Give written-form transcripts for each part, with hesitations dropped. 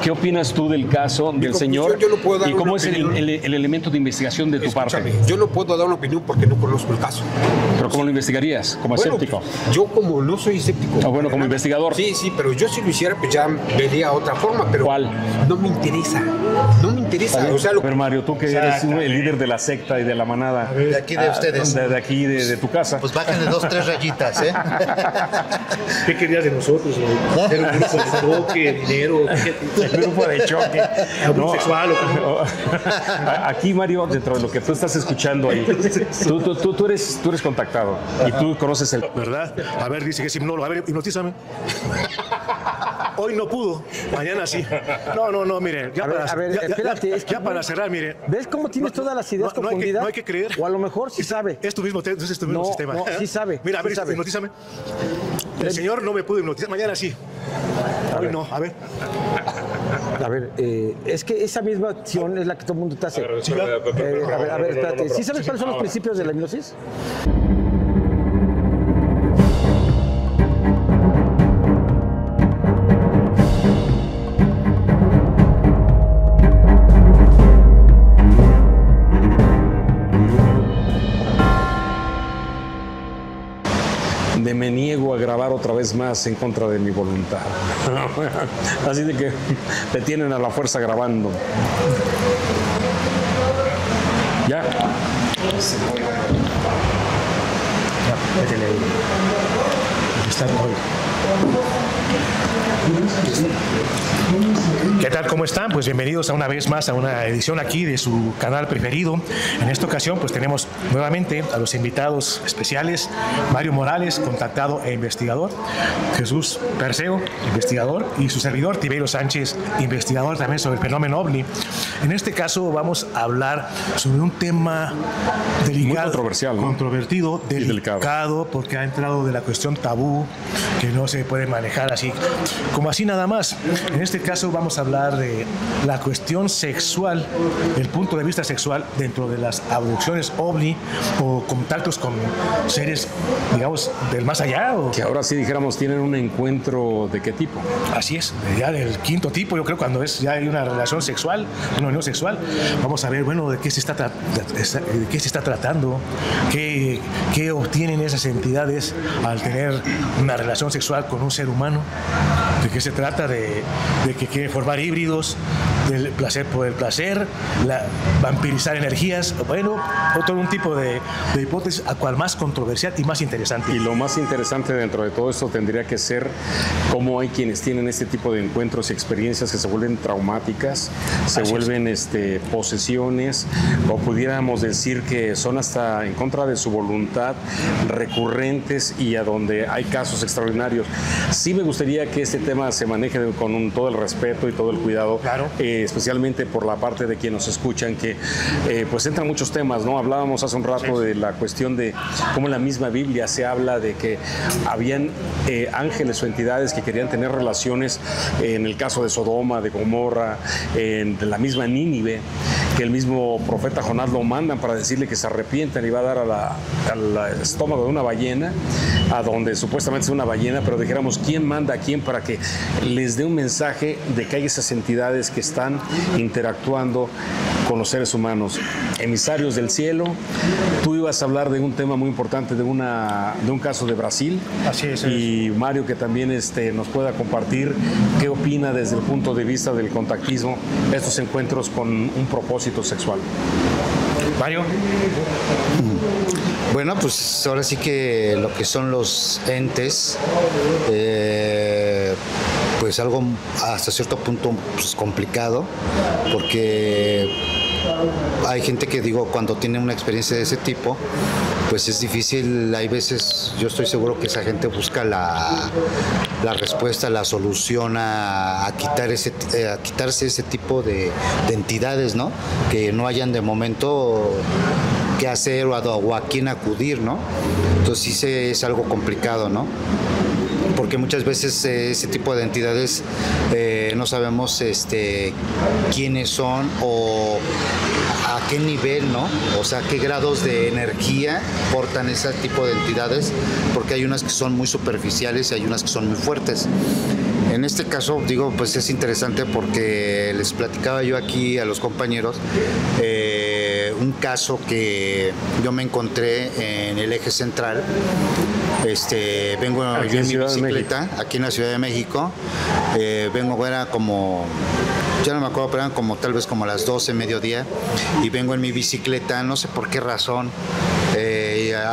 ¿Qué opinas tú del caso del señor y cómo es el elemento de investigación de tu parte? Yo no puedo dar una opinión porque no conozco el caso. ¿Pero cómo lo investigarías? ¿Como escéptico? Yo como no soy escéptico. Bueno, como investigador. Sí, pero yo si lo hiciera pues ya vería otra forma, pero ¿cuál? No me interesa. No me interesa. O sea, pero Mario, tú que eres el líder de la secta y de la manada. De aquí de ustedes. De aquí, de tu casa. Pues bájenle 2, 3 rayitas, ¿eh? ¿Qué querías de nosotros? ¿Del grupo de choque, dinero? El grupo de choque. ¿Abuso sexual o cómo? Aquí, Mario, dentro de lo que tú estás escuchando ahí, tú eres contactado y tú conoces el... ¿Verdad? A ver, dice que es hipnólogo. A ver, hipnotízame. Hoy no pudo, mañana sí. No, mire. Ya espérate. Para cerrar, mire. ¿Ves cómo tienes todas las ideas confundidas? No hay que creer. O a lo mejor sí sabe. Es tu mismo sistema. No, sí sabe. Mira, a ver, sabe. hipnotízame. El señor no me pudo hipnotizar, mañana sí. Hoy no, a ver. A ver, es que esa misma acción es la que todo el mundo te hace. A ver, espérate. ¿Sí sabes cuáles son los principios de la hipnosis? Me niego a grabar otra vez más en contra de mi voluntad. Así de que te tienen a la fuerza grabando. Ya. ¿Qué tal? ¿Cómo están? Pues bienvenidos a una vez más a una edición aquí de su canal preferido. En esta ocasión pues tenemos nuevamente a los invitados especiales: Mario Morales, contactado e investigador; Jesús Perseo, investigador; y su servidor Tiberio Sánchez, investigador también sobre el fenómeno OVNI. En este caso vamos a hablar sobre un tema delicado, muy controversial, ¿no? Controvertido, delicado, porque ha entrado de la cuestión tabú, que no se puede manejar así, como así nada más. En este caso vamos a hablar de la cuestión sexual, el punto de vista sexual dentro de las abducciones OVNI o contactos con seres, digamos, del más allá. Que ahora sí dijéramos tienen un encuentro de qué tipo. Así es, ya del quinto tipo, yo creo, cuando ya hay una relación sexual, una unión sexual. Vamos a ver, bueno, de qué se está tratando, qué obtienen esas entidades al tener una relación sexual con un ser humano, de qué se trata, de que quieren formar híbridos, del placer por el placer, vampirizar energías, bueno, todo un tipo de hipótesis, a cual más controversial y más interesante. Y lo más interesante dentro de todo esto tendría que ser cómo hay quienes tienen este tipo de encuentros y experiencias que se vuelven traumáticas, se vuelven posesiones, o pudiéramos decir que son hasta en contra de su voluntad, recurrentes, y a donde hay casos extraordinarios. Sí me gustaría que este tema se maneje con todo el respeto y todo el cuidado, claro. Especialmente por la parte de quienes nos escuchan, que pues entran muchos temas, ¿no? Hablábamos hace un rato de la cuestión de cómo en la misma Biblia se habla de que habían ángeles o entidades que querían tener relaciones, en el caso de Sodoma, de Gomorra, de la misma Nínive, que el mismo profeta Jonás lo mandan para decirle que se arrepientan y va a dar al estómago de una ballena, a donde supuestamente es una ballena, pero dijéramos, ¿quién manda a quién para que les dé un mensaje de que hay esas entidades que están interactuando con los seres humanos? Emisarios del cielo. Tú ibas a hablar de un tema muy importante, de un caso de Brasil. Así es. Y Mario, que también nos pueda compartir qué opina desde el punto de vista del contactismo estos encuentros con un propósito sexual. Mario. Bueno, pues ahora sí que lo que son los entes, pues algo hasta cierto punto pues, complicado, porque hay gente que, digo, cuando tiene una experiencia de ese tipo, pues es difícil. Hay veces, yo estoy seguro que esa gente busca la respuesta, la solución a quitarse ese tipo de entidades, ¿no? Que no hayan de momento qué hacer o a quién acudir, ¿no? Entonces sí es algo complicado, ¿no? Porque muchas veces ese tipo de entidades no sabemos quiénes son o a qué nivel, ¿no? O sea, qué grados de energía portan ese tipo de entidades, porque hay unas que son muy superficiales y hay unas que son muy fuertes. En este caso, digo, pues es interesante porque les platicaba yo aquí a los compañeros un caso que yo me encontré en el eje central. Vengo Aquí yo en en mi Ciudad de bicicleta, aquí en la Ciudad de México. Era como, ya no me acuerdo, pero eran como tal vez como las 12, mediodía, y vengo en mi bicicleta, no sé por qué razón,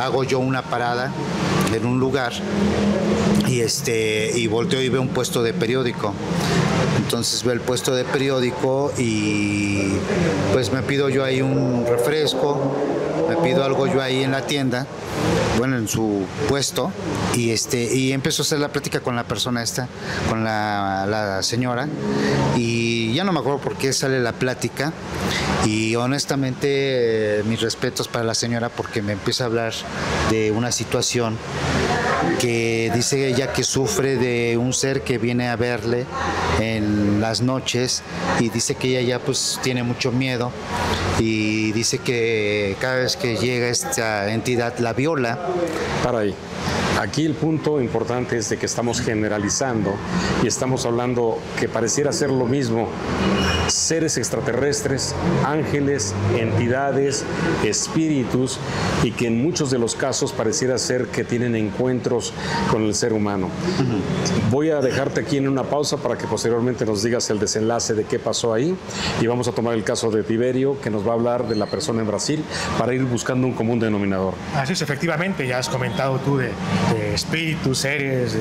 hago yo una parada en un lugar y volteo y veo un puesto de periódico. Entonces veo el puesto de periódico y pues me pido yo ahí un refresco, me pido algo yo ahí en la tienda, bueno, en su puesto, y empezó a hacer la plática con la persona esta, con la señora, y ya no me acuerdo por qué sale la plática, y honestamente mis respetos para la señora porque me empieza a hablar de una situación que dice ella que sufre de un ser que viene a verle en las noches, y dice que ella ya pues tiene mucho miedo, y dice que cada vez que llega esta entidad la viola. Para ahí. Aquí el punto importante es de que estamos generalizando y estamos hablando que pareciera ser lo mismo seres extraterrestres, ángeles, entidades, espíritus, y que en muchos de los casos pareciera ser que tienen encuentros con el ser humano. Voy a dejarte aquí en una pausa para que posteriormente nos digas el desenlace de qué pasó ahí, y vamos a tomar el caso de Tiberio, que nos va a hablar de la persona en Brasil, para ir buscando un común denominador. Así es, efectivamente, ya has comentado tú de espíritus, seres, de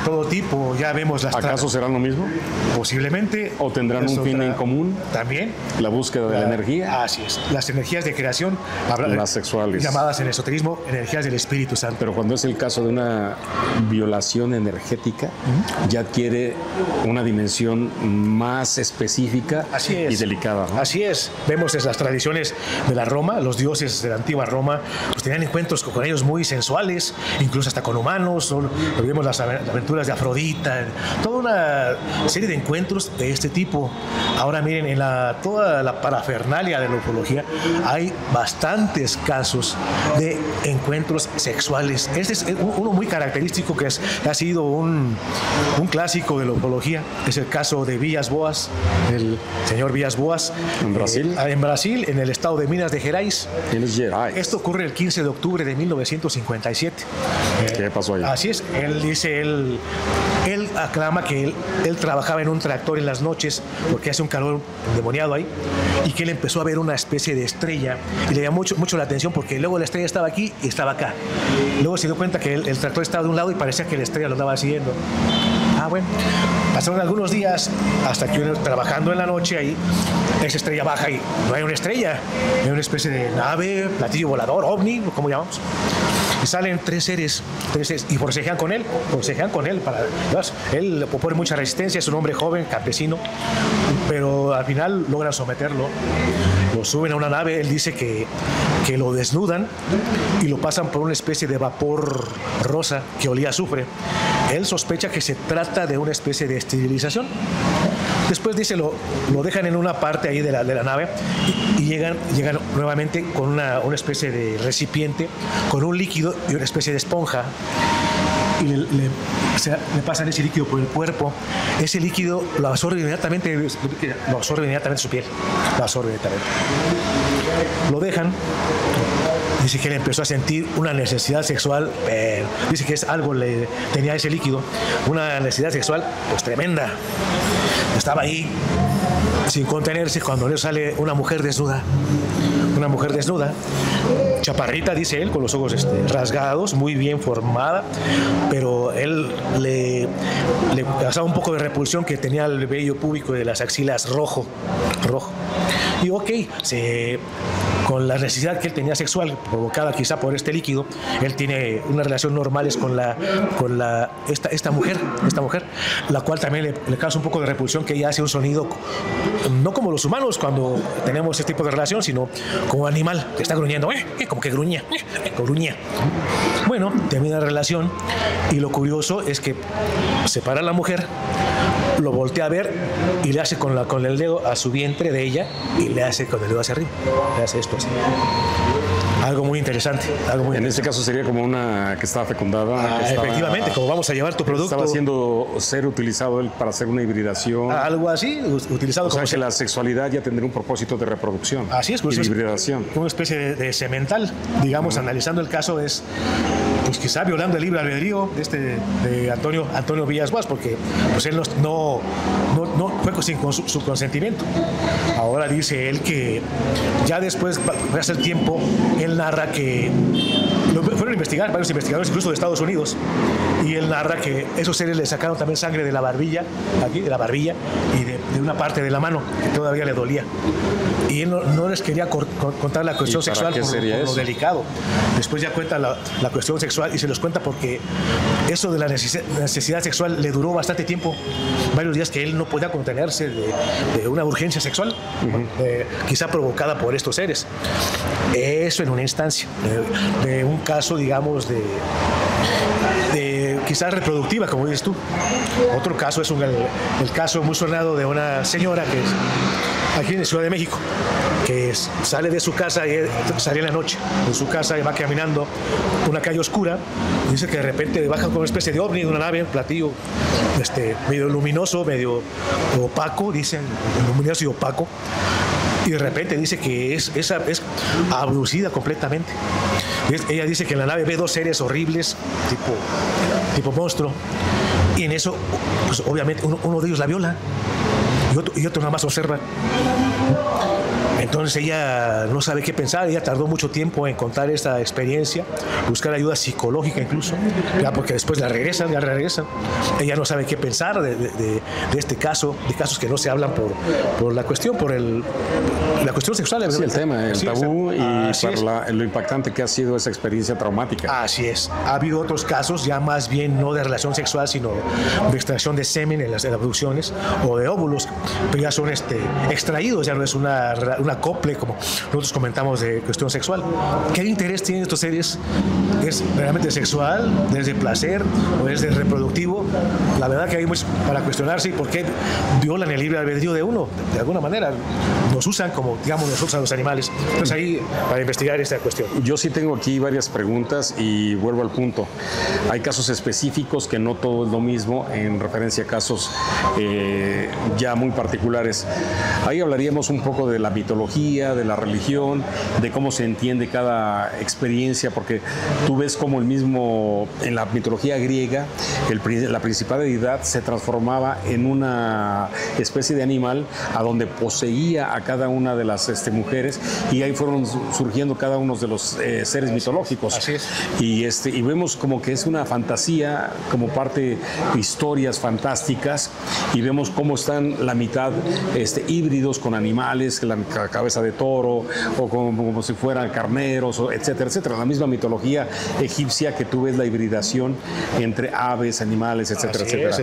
todo tipo, ya vemos las... ¿Acaso serán lo mismo? Posiblemente. ¿O tendrán un fin en común? También. La búsqueda de la energía. Así es. Las energías de creación. Las sexuales. Llamadas en el esoterismo energías del Espíritu Santo. Pero cuando es el caso de una violación energética, ya adquiere una dimensión más específica y delicada, ¿no? Así es. Vemos en las tradiciones de la Roma, los dioses de la antigua Roma, pues tenían encuentros con ellos muy sensuales, incluso hasta con humanos. Vemos las aventuras de Afrodita, toda una serie de encuentros de este tipo. Ahora miren, en toda la parafernalia de la ufología hay bastantes casos de encuentros sexuales. Este es uno muy característico que ha sido un clásico de la ufología. Es el caso de Villas Boas, el señor Villas Boas. ¿En Brasil? En Brasil, en el estado de Minas de Gerais. Minas Gerais. Esto ocurre el 15 de octubre de 1957. ¿Qué pasó ahí? Así es. Él aclama que él trabajaba en un tractor en las noches porque hace un calor endemoniado ahí, y que él empezó a ver una especie de estrella y le llamó mucho la atención porque luego la estrella estaba aquí y estaba acá. Luego se dio cuenta que el tractor estaba de un lado y parecía que la estrella lo andaba siguiendo. Bueno, pasaron algunos días hasta que uno, trabajando en la noche ahí, esa estrella baja y no hay una estrella, hay una especie de nave, platillo volador, ovni, ¿cómo llamamos? Y salen tres seres y forcejean con él para, él opone mucha resistencia, es un hombre joven, campesino, pero al final logran someterlo, lo suben a una nave. Él dice que lo desnudan y lo pasan por una especie de vapor rosa que olía a azufre. Él sospecha que se trata de una especie de esterilización. Después dice, lo dejan en una parte ahí de la nave y llegan nuevamente con una especie de recipiente con un líquido y una especie de esponja, y le pasan ese líquido por el cuerpo. Ese líquido lo absorbe inmediatamente su piel, lo absorbe inmediatamente. Lo dejan. Dice que él empezó a sentir una necesidad sexual, dice que tenía ese líquido, una necesidad sexual pues tremenda. Estaba ahí sin contenerse cuando le sale una mujer desnuda, chaparrita, dice él, con los ojos rasgados, muy bien formada, pero él le causaba un poco de repulsión que tenía el vello púbico de las axilas rojo. Y con la necesidad que él tenía sexual, provocada quizá por este líquido, él tiene unas relaciones normales con esta mujer, la cual también le causa un poco de repulsión, que ella hace un sonido no como los humanos cuando tenemos este tipo de relación, sino como un animal que está gruñendo, como que gruñía. Bueno, termina la relación y lo curioso es que se para la mujer, lo voltea a ver y le hace con el dedo a su vientre de ella y le hace con el dedo hacia arriba, le hace esto así. algo muy interesante. En este caso sería como una que estaba fecundada. Que efectivamente, como vamos a llevar tu producto. Estaba haciendo ser utilizado él para hacer una hibridación. Algo así, utilizado o sea, que la sexualidad ya tendría un propósito de reproducción. Así es, pues y de hibridación. Una especie de semental, digamos, analizando el caso es, pues quizá violando el libre albedrío de Antonio Villas Boas, porque pues él no fue sin su consentimiento. Ahora dice él que ya después, hace el tiempo, él narra que fueron a investigar varios investigadores, incluso de Estados Unidos, y él narra que esos seres le sacaron también sangre de la barbilla, aquí, de la barbilla, y de una parte de la mano que todavía le dolía. Y él no les quería contar la cuestión sexual por lo delicado. Después ya cuenta la cuestión sexual y se los cuenta porque eso de la necesidad sexual le duró bastante tiempo, varios días que él no podía contenerse de una urgencia sexual, quizá provocada por estos seres. Eso en una instancia, de un caso, digamos, de quizás reproductiva, como dices tú. Otro caso es el caso muy sonado de una señora que es aquí en Ciudad de México, que sale de su casa, y sale en la noche de su casa y va caminando una calle oscura, y dice que de repente baja con una especie de ovni, de una nave, un platillo medio luminoso, medio opaco, dicen, luminoso y opaco, y de repente dice que es abducida completamente. Ella dice que en la nave ve dos seres horribles, tipo monstruo, y en eso, pues obviamente uno de ellos la viola y otro nada más observa. Entonces ella no sabe qué pensar, ella tardó mucho tiempo en contar esta experiencia, buscar ayuda psicológica incluso, ya porque después ya regresan. Ella no sabe qué pensar de este caso, de casos que no se hablan por la cuestión, la cuestión sexual. Sí, el tema, el tabú y por lo impactante que ha sido esa experiencia traumática. Así es. Ha habido otros casos ya más bien no de relación sexual, sino de extracción de semen en las abducciones o de óvulos, pero ya son extraídos, ya no es una acople, como nosotros comentamos, de cuestión sexual. ¿Qué interés tienen estos seres? ¿Es realmente sexual? ¿Desde placer? ¿O es de reproductivo? La verdad que hay mucho para cuestionarse y por qué violan el libre albedrío de uno. De alguna manera nos usan como, digamos, nosotros a los animales. Entonces ahí, para investigar esta cuestión. Yo sí tengo aquí varias preguntas y vuelvo al punto. Hay casos específicos que no todo es lo mismo en referencia a casos ya muy particulares. Ahí hablaríamos un poco de la mitología, de la religión, de cómo se entiende cada experiencia, porque tú ves como en la mitología griega, la principal deidad se transformaba en una especie de animal a donde poseía a cada una de las mujeres, y ahí fueron surgiendo cada uno de los seres mitológicos. Así es. Y vemos como que es una fantasía, como parte de historias fantásticas, y vemos cómo están la mitad híbridos con animales, la cabeza de toro, o como si fueran carneros, etcétera, etcétera. La misma mitología egipcia, que tú ves la hibridación entre aves, animales, etcétera, etcétera.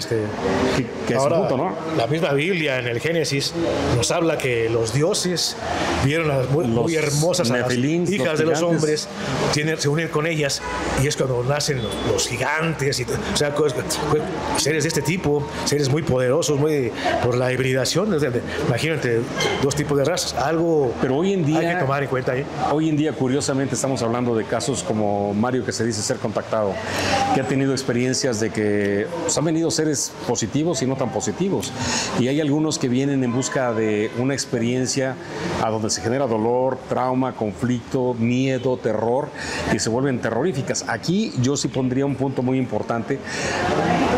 Que es un punto, ¿no? La misma Biblia en el Génesis nos habla que los dioses vieron a muy hermosas a las hijas de los hombres, se unen con ellas, y es cuando nacen los gigantes, o sea, seres de este tipo, seres muy poderosos, por la hibridación. Imagínate, dos tipos de razas. Pero hoy en día hay que tomar en cuenta. Hoy en día, curiosamente, estamos hablando de casos como Mario, que se dice ser contactado, que ha tenido experiencias de que han venido seres positivos y no tan positivos. Y hay algunos que vienen en busca de una experiencia a donde se genera dolor, trauma, conflicto, miedo, terror, y se vuelven terroríficas. Aquí yo sí pondría un punto muy importante.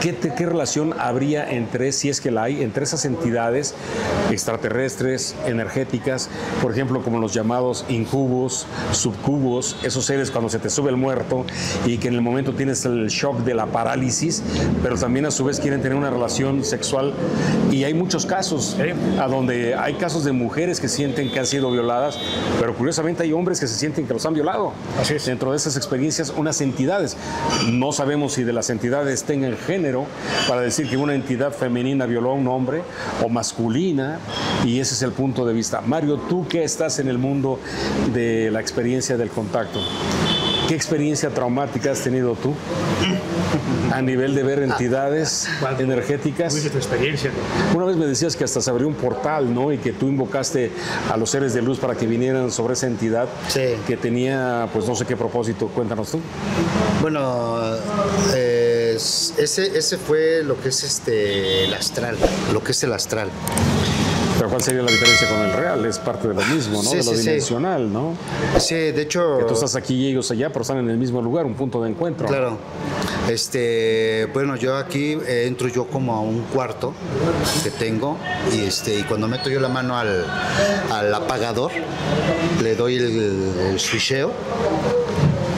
¿Qué relación habría si es que la hay, entre esas entidades extraterrestres, energéticas, por ejemplo, como los llamados incubos, subcubos, esos seres cuando se te sube el muerto y que en el momento tienes el shock de la parálisis, pero también a su vez quieren tener una relación sexual? Y hay muchos casos, a donde hay casos de mujeres que sienten que han sido violadas, pero curiosamente hay hombres que se sienten que los han violado. Así es. Dentro de esas experiencias, unas entidades, no sabemos si de las entidades tengan género para decir que una entidad femenina violó a un hombre o masculina, y ese es el punto de vista. Mario, tú que estás en el mundo de la experiencia del contacto, ¿Qué experiencia traumática has tenido tú a nivel de ver entidades energéticas? ¿Cuál es tu experiencia? Una vez me decías que hasta se abrió un portal, ¿no? Y que tú invocaste a los seres de luz para que vinieran sobre esa entidad que tenía, pues no sé qué propósito. Cuéntanos tú. Bueno, ese fue lo que es el astral, lo que es el astral. Pero ¿cuál sería la diferencia con el real? Es parte de lo mismo, ¿no? Sí, de lo sí, dimensional, ¿no? Sí, de hecho... Que tú estás aquí y ellos allá, pero están en el mismo lugar, un punto de encuentro. Claro. Bueno, yo aquí entro yo como a un cuarto que tengo y cuando meto yo la mano al apagador, le doy el switcheo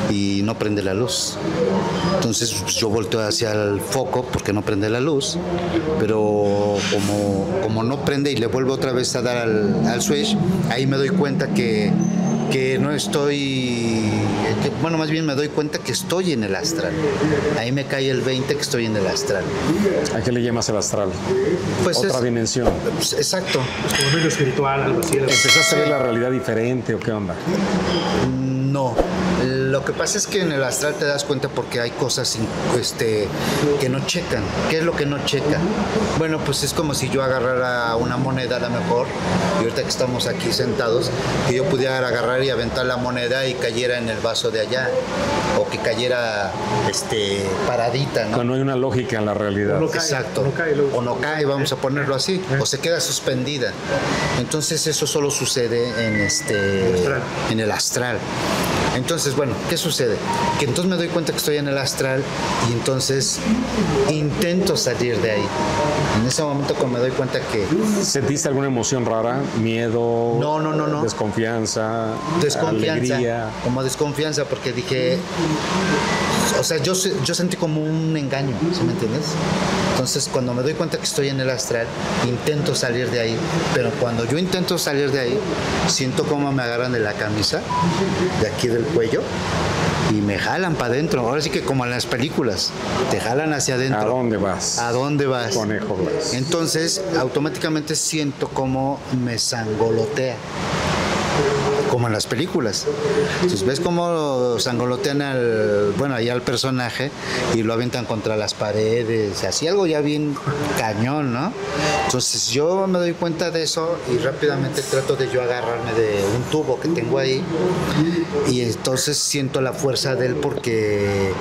y no prende la luz. Entonces pues, yo volteo hacia el foco porque no prende la luz, pero como no prende y le vuelvo otra vez a dar al switch, ahí me doy cuenta que no estoy, bueno, más bien me doy cuenta que estoy en el astral. Ahí me cae el 20 que estoy en el astral. ¿A qué le llamas el astral? Pues otra dimensión. Pues, exacto. Es como medio espiritual, algo así. ¿Empezaste a ver la realidad diferente o qué onda? No. Lo que pasa es que en el astral te das cuenta porque hay cosas que no checan. ¿Qué es lo que no checa? Bueno, pues es como si yo agarrara una moneda a lo mejor, y ahorita que estamos aquí sentados, que yo pudiera agarrar y aventar la moneda y cayera en el vaso de allá, o que cayera paradita, ¿no? Pero no hay una lógica en la realidad. No cae, Exacto. o no cae, Vamos a ponerlo así, o se queda suspendida. Entonces eso solo sucede en el astral. Entonces, bueno, ¿qué sucede? Que entonces me doy cuenta que estoy en el astral y entonces intento salir de ahí. En ese momento cuando me doy cuenta que... ¿Sentiste alguna emoción rara? ¿Miedo? No. ¿Desconfianza? Desconfianza. ¿Alegría? Como desconfianza porque dije... O sea, yo sentí como un engaño, ¿sí me entiendes? Entonces, cuando me doy cuenta que estoy en el astral, intento salir de ahí. Pero cuando yo intento salir de ahí, siento como me agarran de la camisa, de aquí del cuello, y me jalan para adentro. Ahora sí que como en las películas, te jalan hacia adentro. ¿A dónde vas? ¿A dónde vas? Conejo Blas. Entonces, automáticamente siento como me sangolotea. Como en las películas. Entonces ves cómo sangolotean al personaje y lo aventan contra las paredes, así algo ya bien cañón, ¿no? Entonces yo me doy cuenta de eso y rápidamente trato de yo agarrarme de un tubo que tengo ahí y entonces siento la fuerza de él porque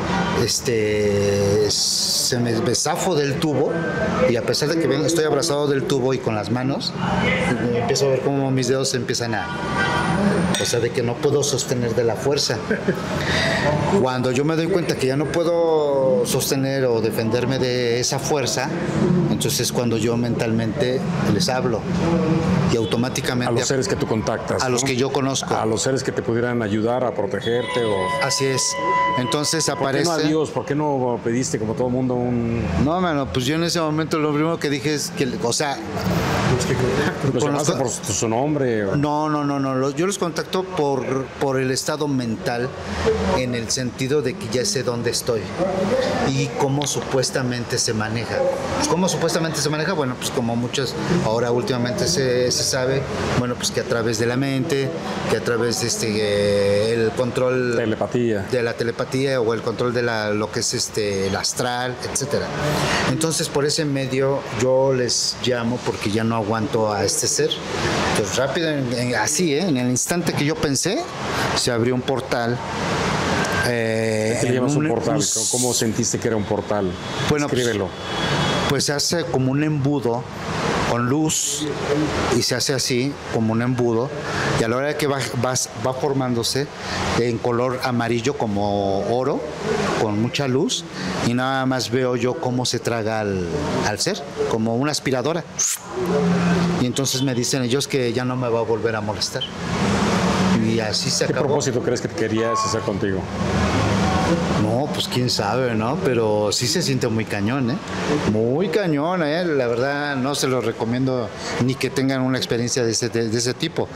se me zafo del tubo y a pesar de que estoy abrazado del tubo y con las manos, empiezo a ver cómo mis dedos se empiezan o sea, de que no puedo sostener de la fuerza. Cuando yo me doy cuenta que ya no puedo sostener o defenderme de esa fuerza, entonces cuando yo mentalmente les hablo y automáticamente... A los seres que tú contactas. A los que yo conozco. A los seres que te pudieran ayudar a protegerte o... Así es. Entonces aparece... ¿Por qué no a Dios? ¿Por qué no pediste como todo el mundo un...? No, mano, pues yo en ese momento lo primero que dije es que, o sea... ¿Los llamaste por su nombre? O... No. Yo los contacto por el estado mental, en el sentido de que ya sé dónde estoy y cómo supuestamente se maneja. Pues, ¿cómo supuestamente se maneja? Bueno, pues como muchas, ahora últimamente se sabe, bueno, pues que a través de la mente, que a través de el control... Telepatía. De la telepatía o el control de lo que es el astral, etcétera. Entonces, por ese medio yo les llamo porque ya no aguanto a este ser. Entonces, rápido, así, en el instante que yo pensé, se abrió un portal. ¿Qué le llamas un portal? ¿Cómo sentiste que era un portal? Bueno, escríbelo. Pues se hace como un embudo con luz y se hace así como un embudo y a la hora de que va formándose en color amarillo como oro con mucha luz y nada más veo yo cómo se traga al ser como una aspiradora y entonces me dicen ellos que ya no me va a volver a molestar y así se acabó. ¿Qué propósito crees que querías hacer contigo? No, pues quién sabe, ¿no? Pero sí se siente muy cañón, ¿eh? Muy cañón, ¿eh? La verdad no se los recomiendo ni que tengan una experiencia de ese tipo.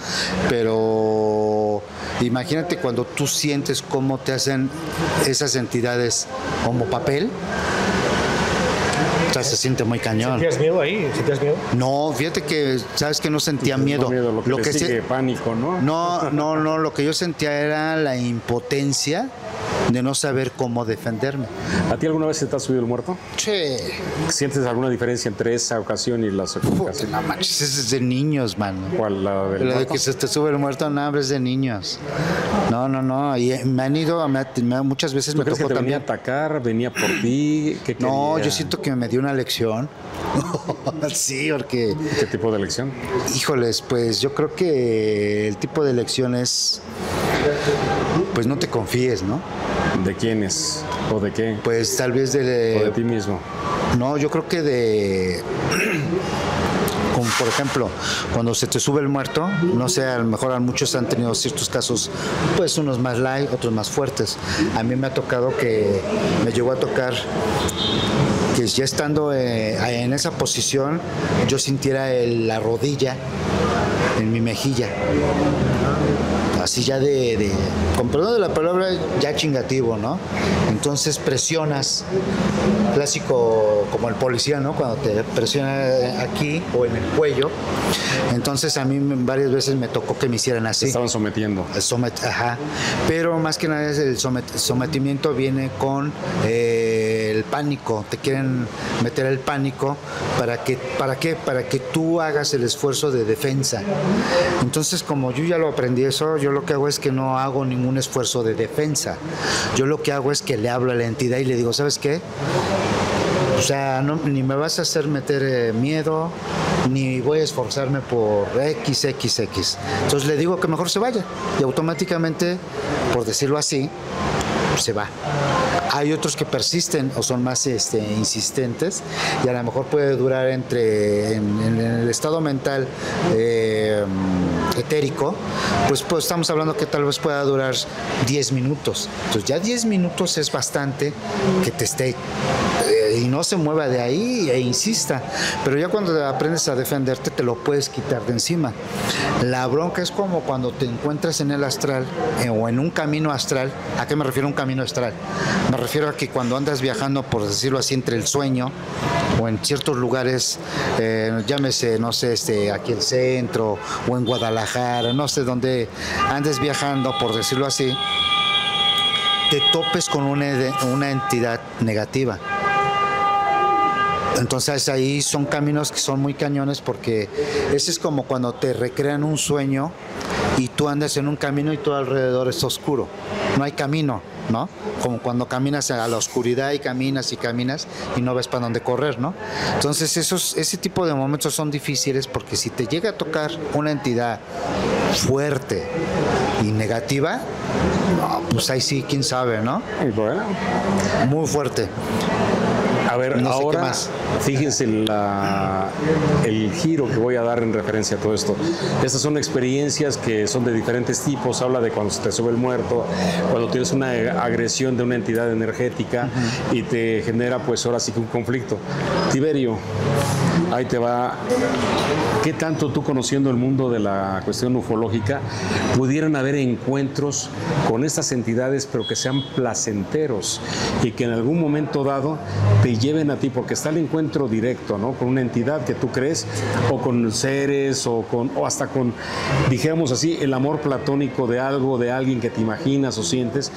Pero imagínate cuando tú sientes cómo te hacen esas entidades como papel. O sea, se siente muy cañón. ¿Sentías miedo ahí? ¿Sentías miedo? No, fíjate que, ¿sabes que no sentía miedo? Lo que sigue, pánico, ¿no? No, lo que yo sentía era la impotencia de no saber cómo defenderme. ¿A ti alguna vez se te ha subido el muerto? Che, ¿Sientes alguna diferencia entre esa ocasión y las ocasiones? no manches, eso es de niños, mano. ¿Cuál? ¿La del Lo de muerto? que se te sube el muerto, no, hombre, es de niños. No. Y me han ido, muchas veces ¿Tú me crees que tocó te venía a también. atacar? ¿Venía por ti? ¿Qué No, quería? yo siento que me dio una lección. Sí, porque, ¿Qué tipo de elección? híjoles, pues yo creo que el tipo de lección es, pues no te confíes, ¿no? ¿De quiénes? ¿O de qué? Pues tal vez ¿O de ti de... mismo? No, yo creo que de... Como por ejemplo, cuando se te sube el muerto, no sé, a lo mejor muchos han tenido ciertos casos, pues unos más light, otros más fuertes. A mí me ha tocado que me llegó a tocar que ya estando en esa posición, yo sintiera la rodilla en mi mejilla. Así ya con perdón de la palabra, ya chingativo, ¿no? Entonces presionas, clásico como el policía, ¿no? Cuando te presiona aquí o en el cuello. Entonces a mí varias veces me tocó que me hicieran Te así. estaban sometiendo. Ajá. Pero más que nada es el sometimiento viene con el pánico. Te quieren meter el pánico ¿para qué? Para que tú hagas el esfuerzo de defensa. Entonces, como yo ya lo aprendí eso, yo lo que hago es que no hago ningún esfuerzo de defensa. Yo lo que hago es que le hablo a la entidad y le digo, ¿sabes qué? O sea, ni me vas a hacer meter miedo, ni voy a esforzarme por XXX. Entonces le digo que mejor se vaya y automáticamente, por decirlo así, se va. Hay otros que persisten o son más insistentes y a lo mejor puede durar en el estado mental etérico, pues estamos hablando que tal vez pueda durar 10 minutos. Entonces ya 10 minutos es bastante que te esté y no se mueva de ahí e insista. Pero ya cuando aprendes a defenderte te lo puedes quitar de encima. La bronca es como cuando te encuentras en el astral o en un camino astral. ¿A qué me refiero a un camino astral? Me refiero a que cuando andas viajando, por decirlo así, entre el sueño o en ciertos lugares, llámese, no sé, aquí el centro o en Guadalajara, no sé dónde andes viajando, por decirlo así, te topes con una entidad negativa. Entonces ahí son caminos que son muy cañones porque ese es como cuando te recrean un sueño y tú andas en un camino y todo alrededor es oscuro, no hay camino, ¿no? Como cuando caminas a la oscuridad y caminas y no ves para dónde correr, ¿no? Entonces ese tipo de momentos son difíciles porque si te llega a tocar una entidad fuerte y negativa, no, pues ahí sí, quién sabe, ¿no? Y bueno, Muy fuerte. a ver, No sé qué ahora más. fíjense el giro que voy a dar en referencia a todo esto. Estas son experiencias que son de diferentes tipos. Habla de cuando se te sube el muerto, cuando tienes una agresión de una entidad energética y te genera, pues ahora sí que un conflicto. Tiberio, ahí te va. ¿Qué tanto tú, conociendo el mundo de la cuestión ufológica, pudieran haber encuentros con estas entidades, pero que sean placenteros y que en algún momento dado te lleven a ti? Porque está el encuentro directo, ¿no? Con una entidad que tú crees, o con seres, o hasta con, dijéramos así, el amor platónico de algo, de alguien que te imaginas o sientes.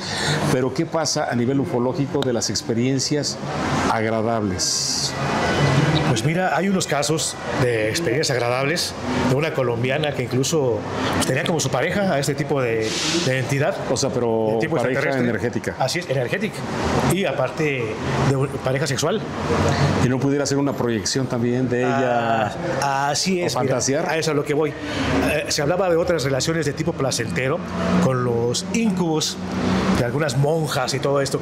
Pero ¿qué pasa a nivel ufológico de las experiencias agradables? Pues mira, hay unos casos de experiencias agradables de una colombiana que incluso tenía como su pareja a este tipo de entidad. O sea, pero de tipo pareja extraterrestre. energética. Así es, energética. Y aparte de pareja sexual. ¿Y no pudiera ser una proyección también de ella? Así es. ¿O fantasear? Mira, a eso es a lo que voy. Se hablaba de otras relaciones de tipo placentero con los incubos de algunas monjas y todo esto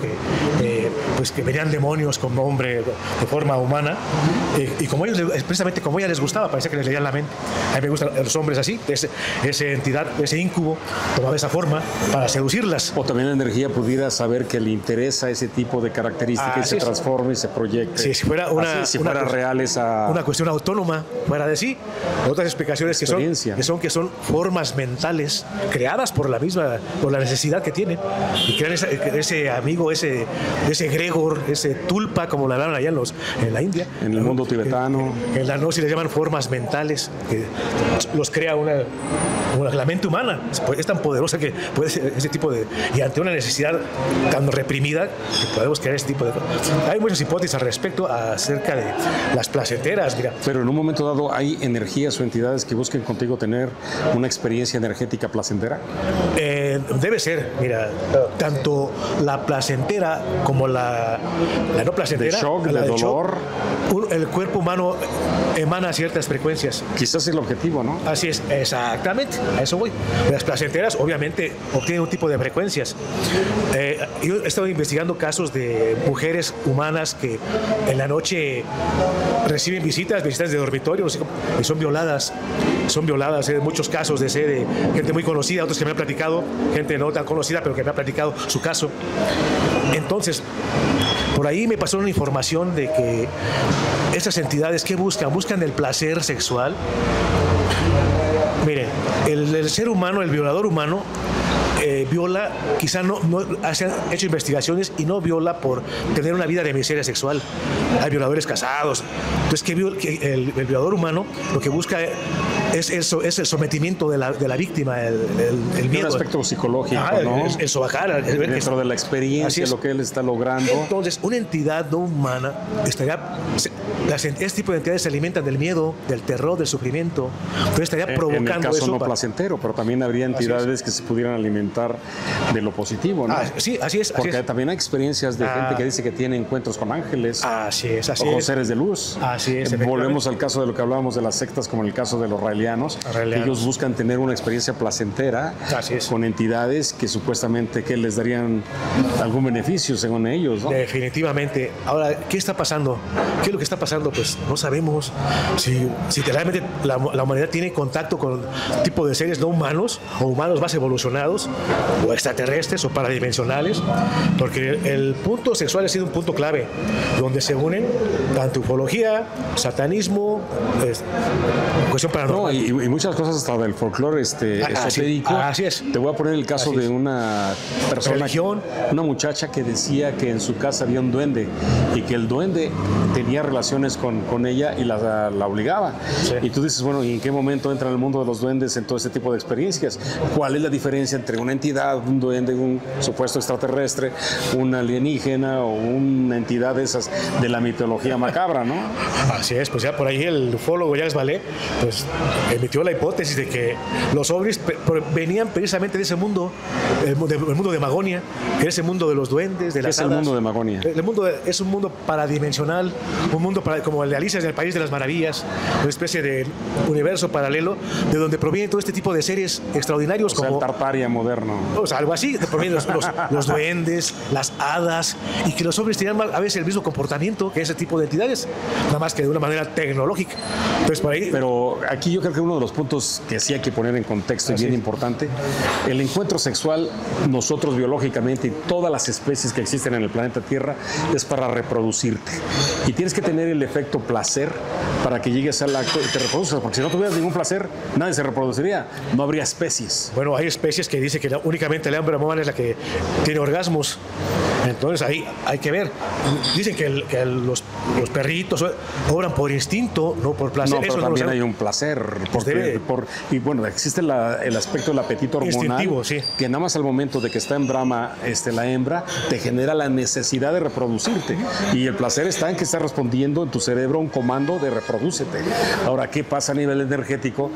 pues que venían demonios como hombre de forma humana y como ellos, precisamente como a ella les gustaba, parecía que les leían la mente. A mí me gustan los hombres así, esa entidad, ese incubo tomaba esa forma para seducirlas. O también la energía pudiera saber que le interesa ese tipo de características y se transforme y se proyecte. Sí, si fuera fuera real esa... una cuestión autónoma, fuera de sí. Otras explicaciones que son formas mentales creadas por la necesidad que tienen. y crean ese amigo, ese egregor, ese tulpa, como lo hablaban allá en la India. En el mundo tibetano. En la gnosis le llaman formas mentales, que los crea la mente humana. Es tan poderosa que puede ser ese tipo de... Y ante una necesidad tan reprimida, que podemos crear ese tipo de cosas. Hay muchas hipótesis al respecto acerca de las placenteras, mira. Pero en un momento dado, ¿hay energías o entidades que busquen contigo tener una experiencia energética placentera? Debe ser, mira, tanto la placentera como la no placentera, de shock, la de dolor. El cuerpo humano emana ciertas frecuencias. Quizás es el objetivo, ¿no? Así es, exactamente, a eso voy. Las placenteras obviamente obtienen un tipo de frecuencias. Yo he estado investigando casos de mujeres humanas que en la noche reciben visitas de dormitorio y son violadas. Son violadas, en muchos casos de gente muy conocida, otros que me han platicado, gente no tan conocida, pero que me ha platicado su caso. Entonces, por ahí me pasó una información de que esas entidades, ¿qué buscan? Buscan el placer sexual. Miren, el ser humano, el violador humano, viola, quizá no se han hecho investigaciones y no viola por tener una vida de miseria sexual. Hay violadores casados. Entonces, el violador humano lo que busca es el sometimiento de la víctima, el miedo. Un aspecto psicológico, ¿no? El sobajar. Dentro de la experiencia, lo que él está logrando. Entonces, una entidad no humana este tipo de entidades se alimentan del miedo, del terror, del sufrimiento. Entonces estaría provocando eso. En el caso no placentero, pero también habría entidades que se pudieran alimentar de lo positivo, ¿no? Sí, así es. Porque también hay experiencias de gente que dice que tiene encuentros con ángeles. O con seres de luz. Así es. Volvemos al caso de lo que hablábamos de las sectas, como en el caso de los raelianos. Ellos buscan tener una experiencia placentera con entidades que supuestamente que les darían algún beneficio según ellos, ¿no? Definitivamente. Ahora, ¿qué está pasando? ¿Qué es lo que está pasando? Pues no sabemos si realmente la humanidad tiene contacto con tipo de seres no humanos o humanos más evolucionados o extraterrestres o paradimensionales, porque el punto sexual ha sido un punto clave donde se unen tanto ufología, satanismo, cuestión paranormal. No, y muchas cosas hasta del folclore esotérico. Así es. Te voy a poner el caso de una persona, religión, una muchacha que decía que en su casa había un duende y que el duende tenía relaciones con ella y la obligaba. Sí. Y tú dices, bueno, ¿y en qué momento entra en el mundo de los duendes en todo ese tipo de experiencias? ¿Cuál es la diferencia entre una entidad, un duende, un supuesto extraterrestre, un alienígena o una entidad de esas de la mitología macabra, ¿no? Así es, pues ya por ahí el ufólogo Jacques Vallée pues emitió la hipótesis de que los ovnis venían precisamente de ese mundo, el mundo de Magonia, que es ese mundo de los duendes, de las hadas. ¿Qué es el mundo de Magonia? El mundo es un mundo paradimensional, un mundo como el de Alicia en el País de las Maravillas, una especie de universo paralelo de donde provienen todo este tipo de seres extraordinarios, o sea, como el Tartaria moderno. O sea, algo así, provienen los duendes, las hadas, y que los ovnis tenían a veces el mismo comportamiento que ese tipo de entidades, nada más que de una manera tecnológica. Entonces, por ahí... Pero aquí yo creo que uno de los puntos que sí hay que poner en contexto y bien importante, el encuentro sexual, nosotros biológicamente y todas las especies que existen en el planeta Tierra, es para reproducirte. Y tienes que tener el efecto placer para que llegues al acto y te reproduzcas, porque si no tuvieras ningún placer, nadie se reproduciría, no habría especies. Bueno, hay especies que dicen que únicamente la hembra humana es la que tiene orgasmos. Entonces ahí hay que ver. Dicen que los perritos obran por instinto, no por placer. No, pero eso también hay un placer. Y bueno, existe el aspecto del apetito hormonal, que nada más al momento de que está en brama la hembra, te genera la necesidad de reproducirte. Y el placer está en que está respondiendo en tu cerebro un comando de reprodúcete. Ahora, ¿qué pasa a nivel energético?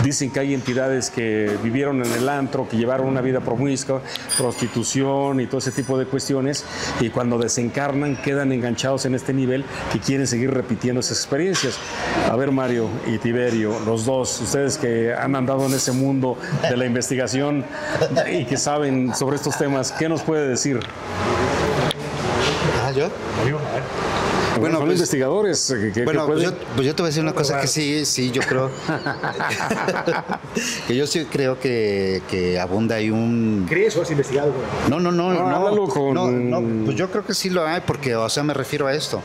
Dicen que hay entidades que vivieron en el antro, que llevaron una vida promiscua, prostitución y todo ese tipo de cuestiones, y cuando desencarnan quedan enganchados en este nivel que quieren seguir repitiendo esas experiencias. A ver, Mario y Tiberio, los dos, ustedes que han andado en ese mundo de la investigación y que saben sobre estos temas, ¿qué nos puede decir? ¿Yo? Bueno, son pues, investigadores que bueno, pueden... pues yo te voy a decir una cosa que sí, yo creo que yo sí creo que abunda ahí un... ¿Crees o has investigado? háblalo con... No, pues yo creo que sí lo hay, porque, o sea, me refiero a esto,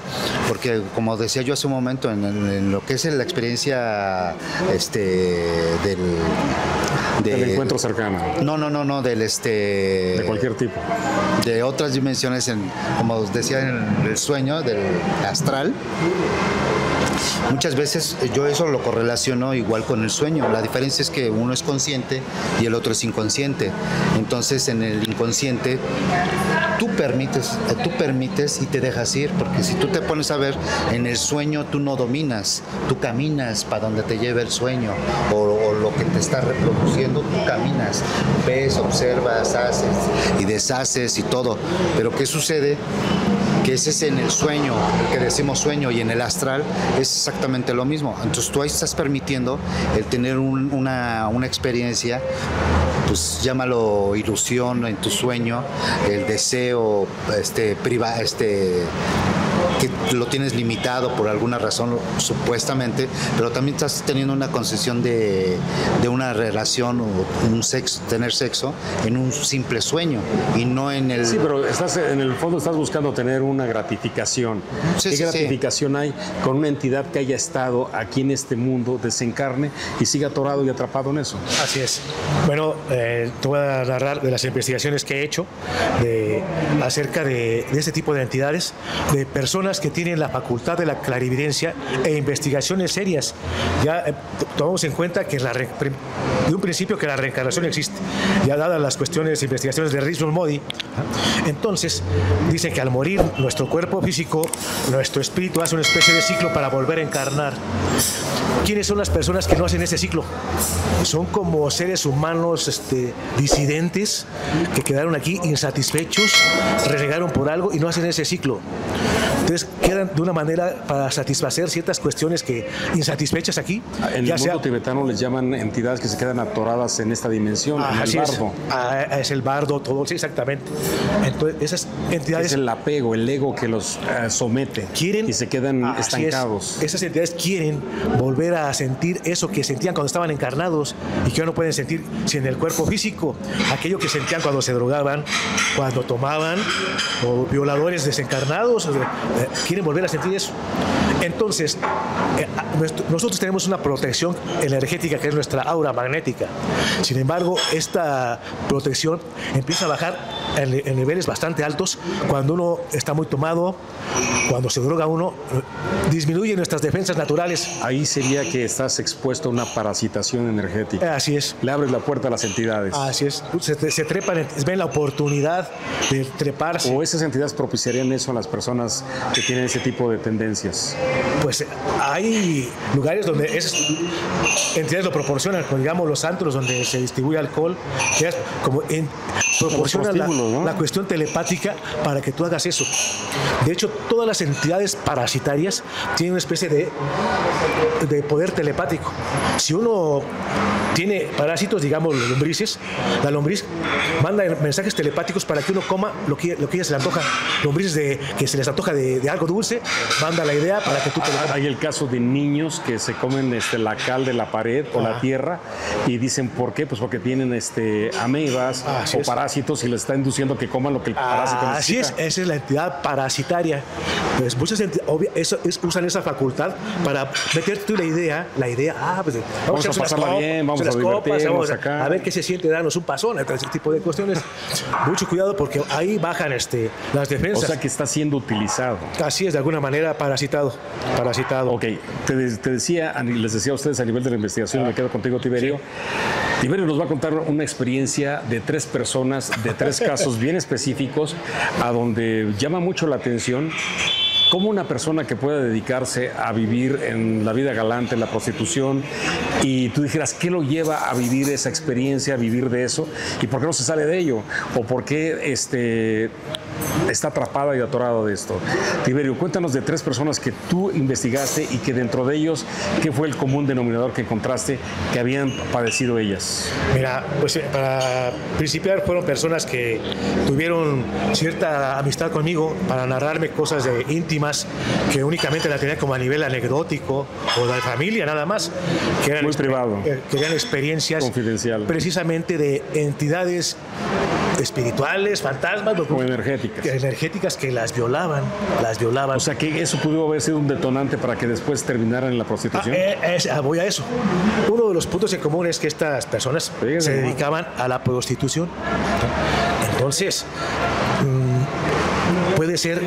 porque como decía yo hace un momento, en lo que es la experiencia del encuentro cercano. No, de cualquier tipo. De otras dimensiones, como decía, en el sueño del astral. Muchas veces yo eso lo correlaciono igual con el sueño. La diferencia es que uno es consciente y el otro es inconsciente. Entonces, en el inconsciente tú permites y te dejas ir, porque si tú te pones a ver, en el sueño tú no dominas, tú caminas para donde te lleva el sueño, o lo que te está reproduciendo, tú caminas, ves, observas, haces y deshaces y todo. Pero ¿qué sucede? Que ese es en el sueño, el que decimos sueño, y en el astral es exactamente lo mismo. Entonces tú ahí estás permitiendo el tener una experiencia, pues llámalo ilusión en tu sueño, el deseo que lo tienes limitado por alguna razón, supuestamente, pero también estás teniendo una concepción de una relación o tener sexo en un simple sueño y no en el... Sí, pero en el fondo estás buscando tener una gratificación. ¿Qué gratificación hay con una entidad que haya estado aquí en este mundo, desencarne y siga atorado y atrapado en eso? Así es. Bueno, te voy a narrar de las investigaciones que he hecho acerca de este tipo de entidades, de personas que tienen la facultad de la clarividencia e investigaciones serias. Ya tomamos en cuenta que de un principio que la reencarnación existe, ya dadas las cuestiones, investigaciones de Richmond Moody. Entonces, dicen que al morir nuestro cuerpo físico, nuestro espíritu hace una especie de ciclo para volver a encarnar. ¿Quiénes son las personas que no hacen ese ciclo? Son como seres humanos disidentes que quedaron aquí insatisfechos, renegaron por algo y no hacen ese ciclo. Entonces quedan de una manera para satisfacer ciertas cuestiones que insatisfechas aquí. En el mundo tibetano les llaman entidades que se quedan atoradas en esta dimensión, en el bardo. Es el bardo, todo, sí, exactamente. Entonces esas entidades... Es el apego, el ego que los somete y se quedan estancados. Esas entidades quieren volver a sentir eso que sentían cuando estaban encarnados y que ya no pueden sentir sin el cuerpo físico, aquello que sentían cuando se drogaban, cuando tomaban, o violadores desencarnados, quieren volver a sentir eso. Entonces, nosotros tenemos una protección energética que es nuestra aura magnética. Sin embargo, esta protección empieza a bajar en niveles bastante altos cuando uno está muy tomado, cuando se droga uno, disminuye nuestras defensas naturales. Ahí sería que estás expuesto a una parasitación energética. Así es. Le abres la puerta a las entidades. Así es. Se trepan, ven la oportunidad de treparse. ¿O esas entidades propiciarían eso a las personas que tienen ese tipo de tendencias? Pues hay lugares donde esas entidades lo proporcionan, como digamos los antros donde se distribuye alcohol, que es como proporciona la cuestión telepática para que tú hagas eso. De hecho, todas las entidades parasitarias tienen una especie de poder telepático. Si uno tiene parásitos, digamos lombrices, la lombriz manda mensajes telepáticos para que uno coma lo que ella se le antoja. Lombrices que se les antoja de algo dulce, manda la idea para que tú te lo comas. Hay el caso de niños que se comen la cal de la pared o la tierra y dicen ¿por qué? Pues porque tienen amebas o parásitos y les está induciendo que coman lo que el parásito necesita. Así es, esa es la entidad parasitaria. Pues muchas entidades usan esa facultad para meterte tú la idea, pues vamos a pasarla bien, vamos a divertirnos acá. A ver qué se siente, darnos un pasón, ese tipo de cuestiones. Mucho cuidado porque ahí bajan las defensas. O sea que está siendo utilizado. Así es, de alguna manera parasitado. Ok, les decía a ustedes a nivel de la investigación, me quedo contigo, Tiberio. Sí. Tiberio nos va a contar una experiencia de 3 personas, de 3 casos bien específicos, a donde llama mucho la atención cómo una persona que pueda dedicarse a vivir en la vida galante, en la prostitución, y tú dijeras, ¿qué lo lleva a vivir esa experiencia, a vivir de eso? ¿Y por qué no se sale de ello? ¿O por qué está atrapada y atorado de esto. Tiberio, cuéntanos de 3 personas que tú investigaste y que dentro de ellos, ¿qué fue el común denominador que encontraste que habían padecido ellas? Mira, pues para principiar fueron personas que tuvieron cierta amistad conmigo para narrarme cosas íntimas que únicamente la tenían como a nivel anecdótico o de familia nada más, que eran muy privado, que eran experiencias confidencial, precisamente de entidades espirituales, fantasmas o energéticas que las violaban. O sea que eso pudo haber sido un detonante para que después terminaran en la prostitución. Voy a eso. Uno de los puntos en común es que estas personas se dedicaban a la prostitución. Entonces, puede ser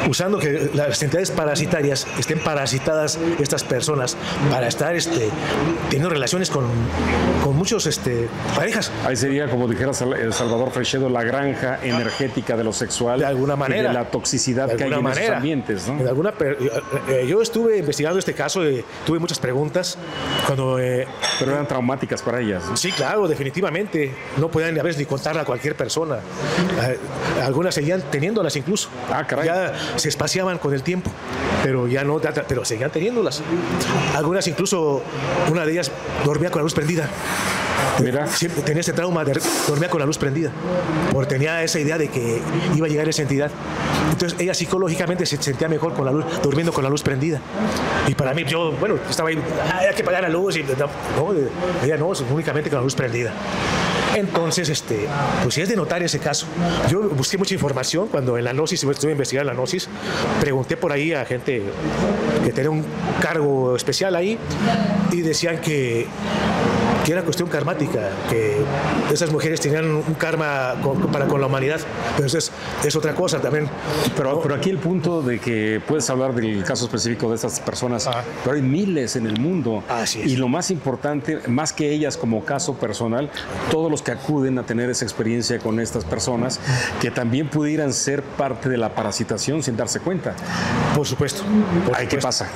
usando que las entidades parasitarias estén parasitadas estas personas para estar teniendo relaciones con muchos parejas. Ahí sería, como dijera el Salvador Frechedo, la granja energética de lo sexual, de alguna manera, y de la toxicidad que hay en esos ambientes, ¿no? Yo estuve investigando este caso y tuve muchas preguntas cuando pero eran traumáticas para ellas, ¿no? Sí, claro, definitivamente no podían a veces ni contarla a cualquier persona. Algunas seguían teniéndolas incluso. Caray. Ya se espaciaban con el tiempo, pero ya no, pero seguían teniéndolas. Algunas incluso, una de ellas dormía con la luz prendida. Mira. Siempre tenía ese trauma de dormía con la luz prendida, porque tenía esa idea de que iba a llegar esa entidad. Entonces ella psicológicamente se sentía mejor con la luz, durmiendo con la luz prendida. Y para mí, yo, estaba ahí, hay que apagar la luz. Ella no, únicamente con la luz prendida. Entonces, pues sí es de notar ese caso. Yo busqué mucha información cuando en la gnosis, estuve investigando la gnosis, pregunté por ahí a gente que tenía un cargo especial ahí y decían que era cuestión karmática, que esas mujeres tenían un karma para con la humanidad, pero eso es otra cosa también. Pero aquí el punto de que puedes hablar del caso específico de estas personas, pero hay miles en el mundo. Así es. Y lo más importante, más que ellas como caso personal, todos los que acuden a tener esa experiencia con estas personas, que también pudieran ser parte de la parasitación sin darse cuenta. Por supuesto. ¿Qué pasa?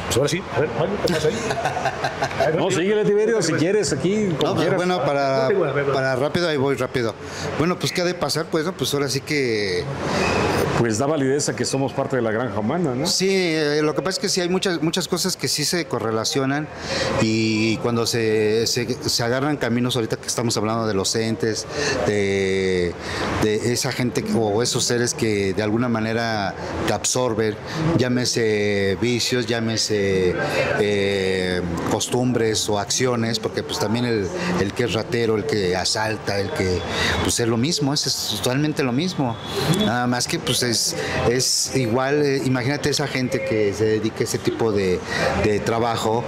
Pues ahora sí, a ver, ¿qué pasa ahí? No, síguele, Tiberio, si quieres, aquí, como quieras. Bueno, para rápido, ahí voy rápido. Bueno, pues ¿qué ha de pasar? Pues, ¿no? Pues ahora sí que... Pues da validez a que somos parte de la granja humana, ¿no? Sí, lo que pasa es que sí hay muchas cosas que sí se correlacionan y cuando se agarran caminos, ahorita que estamos hablando de los entes, de esa gente o esos seres que de alguna manera te absorben, llámese vicios, llámese costumbres o acciones, porque pues también el que es ratero, el que asalta, el que pues es lo mismo, es totalmente lo mismo, nada más que pues es igual. Imagínate esa gente que se dedica a ese tipo de trabajo,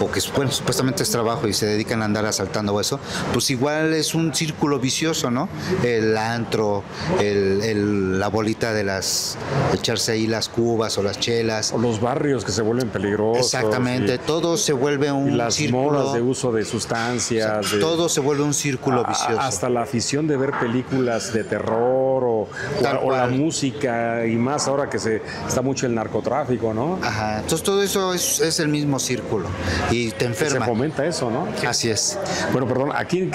o que bueno, supuestamente es trabajo y se dedican a andar asaltando o eso, pues igual es un círculo vicioso, ¿no? El antro, la bolita de echarse ahí las cubas o las chelas. O los barrios que se vuelven peligrosos. Exactamente, todo se vuelve un las círculo. Modas de uso de sustancias. Todo se vuelve un círculo vicioso. Hasta la afición de ver películas de terror o la música, y más ahora que está mucho el narcotráfico, ¿no? Ajá, entonces todo eso es el mismo círculo y te enferma. Se fomenta eso, ¿no? Así es. Bueno, perdón, aquí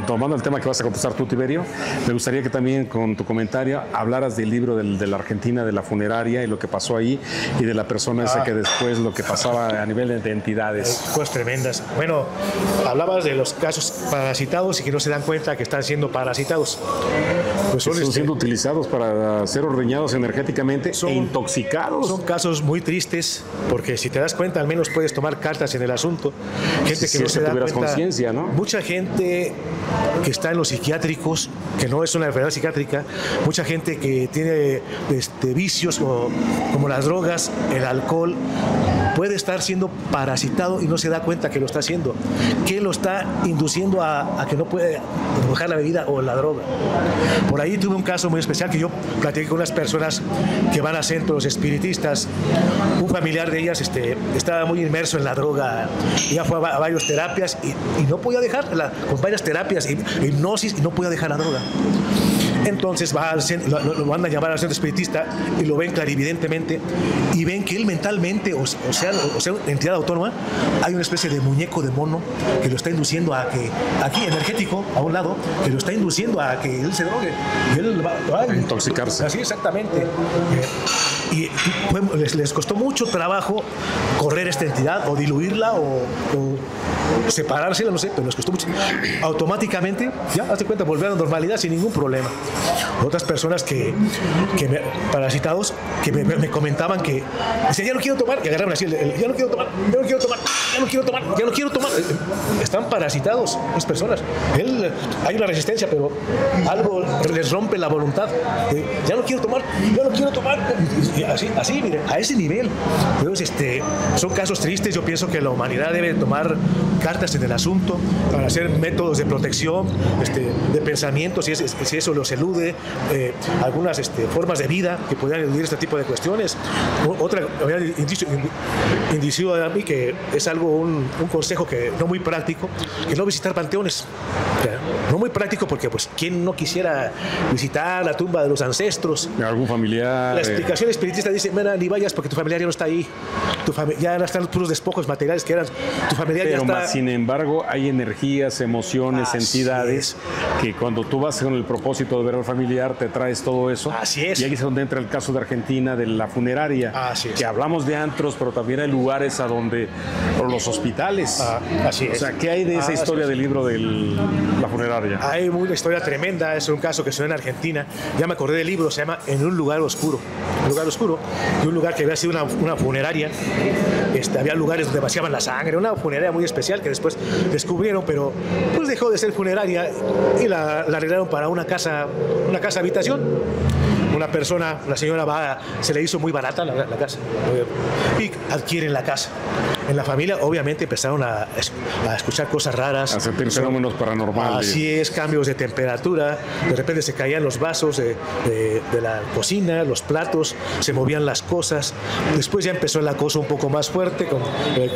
tomando el tema que vas a contestar tú, Tiberio, me gustaría que también con tu comentario hablaras del libro de la Argentina, de la funeraria y lo que pasó ahí, y de la persona esa que después lo que pasaba a nivel de entidades. Cosas tremendas. Bueno, hablabas de los casos parasitados y que no se dan cuenta que están siendo parasitados. Pues son siendo utilizados para ser ordeñados energéticamente e intoxicados. Son casos muy tristes, porque si te das cuenta, al menos puedes tomar cartas en el asunto. Gente que no se da cuenta. Conciencia, ¿no? Mucha gente que está en los psiquiátricos, que no es una enfermedad psiquiátrica, mucha gente que tiene vicios como las drogas, el alcohol, puede estar siendo parasitado y no se da cuenta que lo está haciendo, que lo está induciendo a que no puede dejar la bebida o la droga. Por ahí tuve un caso muy especial que yo platiqué con unas personas que van a centros espiritistas. Un familiar de ellas estaba muy inmerso en la droga, ya fue a varias terapias y no podía dejarla, con varias terapias, hipnosis, y no podía dejar la droga. Entonces lo van a llamar al centro espiritista y lo ven clarividentemente y ven que él mentalmente, o sea, entidad autónoma, hay una especie de muñeco de mono que lo está induciendo a que, aquí energético, a un lado, que lo está induciendo a que él se drogue. Y él va a intoxicarse. Así, exactamente. Y les costó mucho trabajo correr esta entidad o diluirla o separársela, no sé, pero les costó mucho. Automáticamente, ya, hazte cuenta, volver a la normalidad sin ningún problema. Otras personas parasitados que me comentaban que decían, ya no quiero tomar, y agarraban así, ya no quiero tomar, ya no quiero tomar, ya no quiero tomar, ya no quiero tomar. Están parasitados las personas. Hay una resistencia, pero algo les rompe la voluntad. Ya no quiero tomar, ya no quiero tomar. Y así, mire, a ese nivel. Entonces, son casos tristes. Yo pienso que la humanidad debe tomar cartas en el asunto para hacer métodos de protección, de pensamiento, si eso los elude, algunas formas de vida que puedan eludir este tipo de cuestiones. Otra, indicio a mí que es algo, un consejo que no muy práctico, que no visitar panteones. No muy práctico porque, pues, ¿quién no quisiera visitar la tumba de los ancestros? De algún familiar. La explicación espiritista dice, mira, ni vayas porque tu familiar ya no está ahí. Ya están los puros despojos materiales que eran. Tu familiar ya está. Sin embargo, hay energías, emociones, entidades que cuando tú vas con el propósito de ver al familiar, te traes todo eso. Así es. Y ahí es donde entra el caso de Argentina, de la funeraria. Así es. Que hablamos de antros, pero también hay lugares a donde, o los hospitales. Así es. O sea, ¿qué hay de esa historia del libro de la funeraria? Hay una historia tremenda, es un caso que sucedió en Argentina. Ya me acordé del libro, se llama En un lugar oscuro. Un lugar oscuro, de un lugar que había sido una funeraria. Había lugares donde vaciaban la sangre, una funeraria muy especial que después descubrieron, pero pues dejó de ser funeraria y la arreglaron para una casa habitación. Una señora se le hizo muy barata la casa y adquieren la casa. En la familia obviamente empezaron a escuchar cosas raras, a sentir fenómenos paranormales. Así es, cambios de temperatura, de repente se caían los vasos de la cocina, los platos, se movían las cosas. Después ya empezó el acoso un poco más fuerte,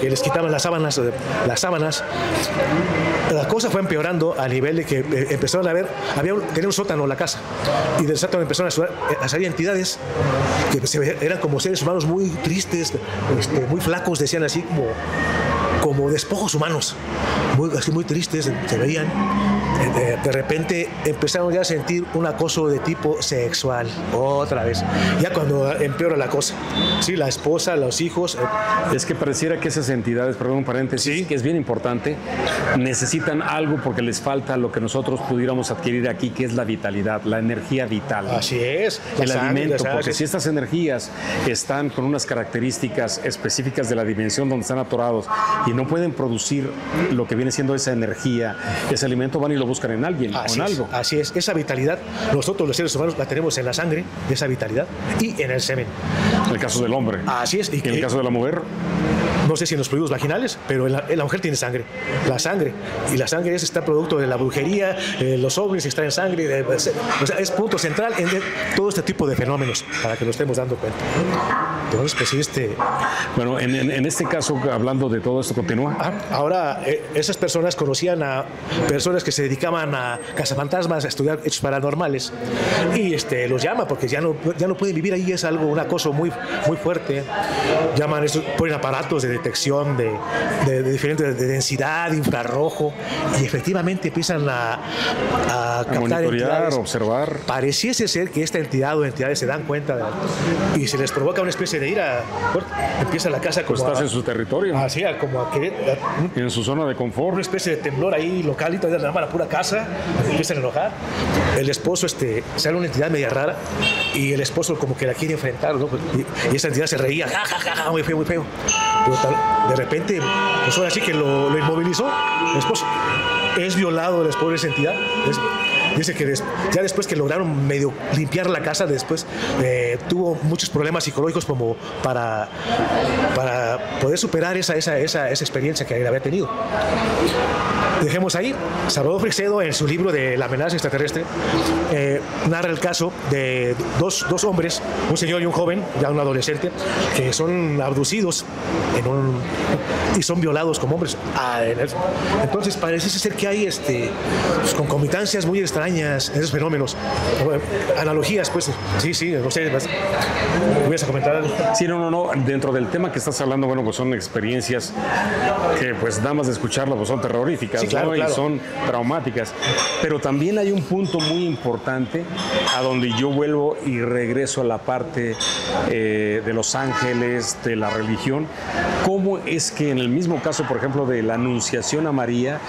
que les quitaban las sábanas. La cosa fue empeorando a nivel de que empezaron a ver, tenía un sótano la casa, y del sótano empezaron a salir entidades que eran como seres humanos muy tristes, muy flacos, decían así como despojos humanos, muy tristes se veían. De repente empezaron ya a sentir un acoso de tipo sexual, otra vez, ya cuando empeora la cosa. Sí, la esposa, los hijos. Es que pareciera que esas entidades, perdón, un paréntesis, ¿sí? Que es bien importante, necesitan algo porque les falta lo que nosotros pudiéramos adquirir aquí, que es la vitalidad, la energía vital. Así es. El alimento, porque si estas energías están con unas características específicas de la dimensión donde están atorados y no pueden producir lo que viene siendo esa energía, ese alimento, van y lo buscan en alguien o en algo. Así es, esa vitalidad, nosotros los seres humanos la tenemos en la sangre, esa vitalidad, y en el semen. En el caso del hombre. Así es. ¿Y en el caso de la mujer? No sé si en los fluidos vaginales, pero en la mujer tiene sangre. La sangre. Y la sangre está producto de la brujería, los ovnis extraen sangre. O sea, es punto central en todo este tipo de fenómenos, para que nos estemos dando cuenta. Entonces, pues Bueno, en este caso, hablando de todo esto, continúa. Ahora, esas personas conocían a personas que se dedicaban a cazafantasmas, a estudiar hechos paranormales, y los llama porque ya no pueden vivir ahí, es un acoso muy, muy fuerte. Llaman ponen aparatos de detección de diferentes de densidad, infrarrojo, y efectivamente empiezan a captar monitorear, observar. Pareciese ser que esta entidad o entidades se dan cuenta y se les provoca una especie de ira. Empieza la casa como estás en su territorio. Así, como a querer. En su zona de confort. Una especie de temblor ahí localito, de la pura casa, empiezan a enojar. El esposo sale una entidad media rara y el esposo como que la quiere enfrentar, ¿no? Y esa entidad se reía, ja, ja, ja, muy feo, muy feo. Pero de repente, pues ahora sí que lo inmovilizó el esposo. Es violado el esposo de esa entidad. Dice que ya después que lograron medio limpiar la casa, después tuvo muchos problemas psicológicos como para poder superar esa experiencia que había tenido. Dejemos ahí. Salvador Freixedo, en su libro de La amenaza extraterrestre, narra el caso de dos hombres, un señor y un joven, ya un adolescente, que son abducidos y son violados como hombres. Entonces parece ser que hay pues, concomitancias muy extrañas en esos fenómenos. Analogías, pues, sí, no sé, ¿voy a comentar algo? Sí, no. Dentro del tema que estás hablando, bueno, pues son experiencias que, pues, nada más de escucharlas, pues son terroríficas, sí, claro, ¿no? claro. Y son traumáticas. Pero también hay un punto muy importante a donde yo vuelvo y regreso a la parte de los ángeles, de la religión. ¿Cómo es que en el mismo caso, por ejemplo, de la Anunciación a María,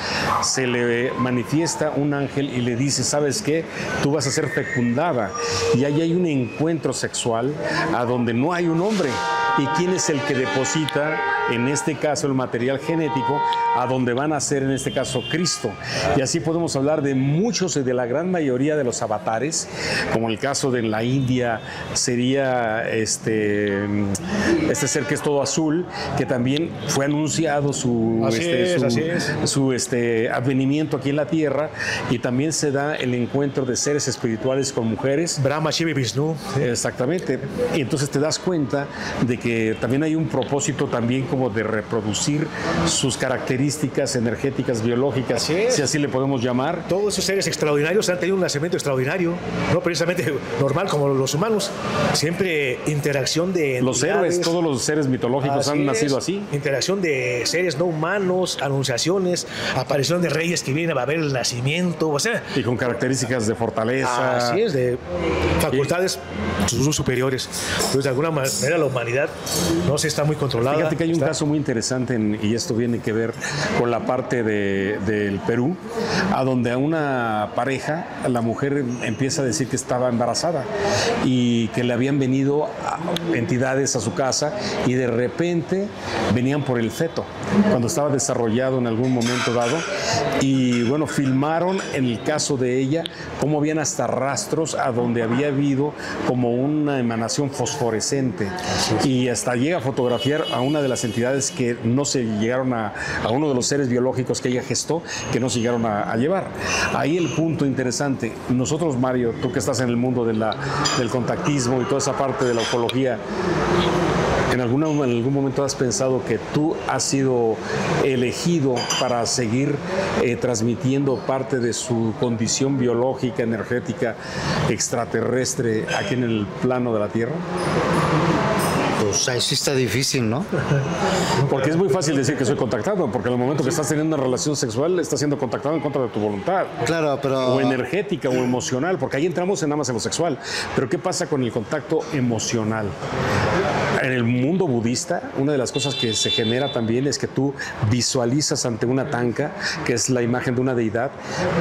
se le manifiesta un ángel y le dice, ¿sabes qué? Tú vas a ser fecundada. Y ahí hay un encuentro sexual a donde no hay un hombre. ¿Y quién es el que deposita, en este caso, el material genético, a donde van a ser, en este caso, Cristo? Y así podemos hablar de muchos y de la gran mayoría de los avatares, como el caso de la India sería este ser que es todo azul, que también fue anunciado su advenimiento aquí en la tierra, y también se da el encuentro de seres espirituales con mujeres. Brahma, Shiva y Vishnu. Exactamente. Y entonces te das cuenta de que también hay un propósito también como de reproducir sus características energéticas, biológicas, si así le podemos llamar. Todos esos seres extraordinarios han tenido un nacimiento extraordinario, no precisamente normal como los humanos. Siempre interacción de los héroes, todos los seres mitológicos han nacido así. Interacción de seres no humanos, anunciaciones, aparición de reyes que vienen a ver el nacimiento, o sea. Y con características de fortaleza. Así es, de facultades superiores. Entonces, de alguna manera, la humanidad no se está muy controlada. Fíjate que hay un caso muy interesante, y esto viene que ver con la parte del Perú, a donde a una pareja, la mujer empieza a decir que estaba embarazada y que le habían venido entidades a su casa, y de repente venían por el feto, cuando estaba desarrollado en algún momento dado, y bueno, filmaron en el caso de ella cómo habían hasta rastros a donde había habido como una emanación fosforescente, y hasta llega a fotografiar a una de las entidades que no se llegaron a uno de los seres biológicos que ella gestó, que no se llegaron a llevar. Ahí el punto interesante. Nosotros, Mario, tú que estás en el mundo del contactismo y toda esa parte de la ufología, ¿en algún momento has pensado que tú has sido elegido para seguir transmitiendo parte de su condición biológica, energética, extraterrestre aquí en el plano de la Tierra? Pues ahí sí está difícil, ¿no? Porque es muy fácil decir que soy contactado, porque en el momento que estás teniendo una relación sexual estás siendo contactado en contra de tu voluntad. Claro, pero... O energética o emocional, porque ahí entramos nada más en lo sexual. Pero ¿qué pasa con el contacto emocional? En el mundo budista, una de las cosas que se genera también es que tú visualizas ante una tanka, que es la imagen de una deidad,